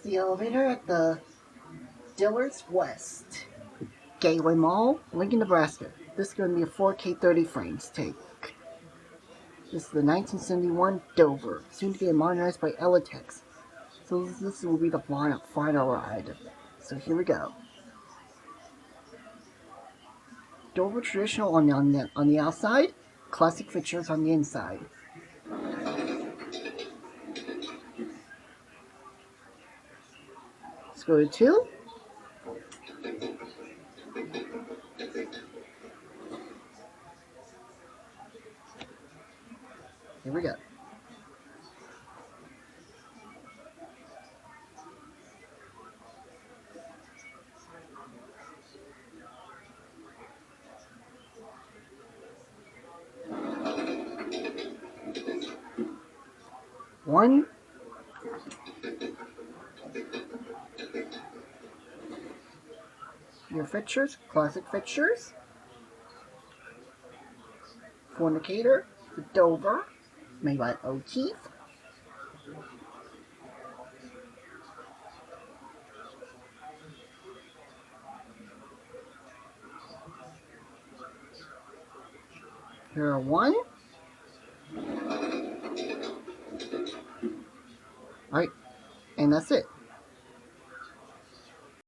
the elevator at the Dillards West, Gateway Mall, Lincoln, Nebraska. This is going to be a 4K 30 frames take. This is the 1971 Dover, soon to be modernized by Elatex. So this will be the final ride. So here we go. Dover traditional on the outside, classic features on the inside. Let's go to 2. Here we go. One. Your fixtures, classic fixtures. Fornicator, the Dover, made by O'Keefe. Here are 1. Alright, and that's it.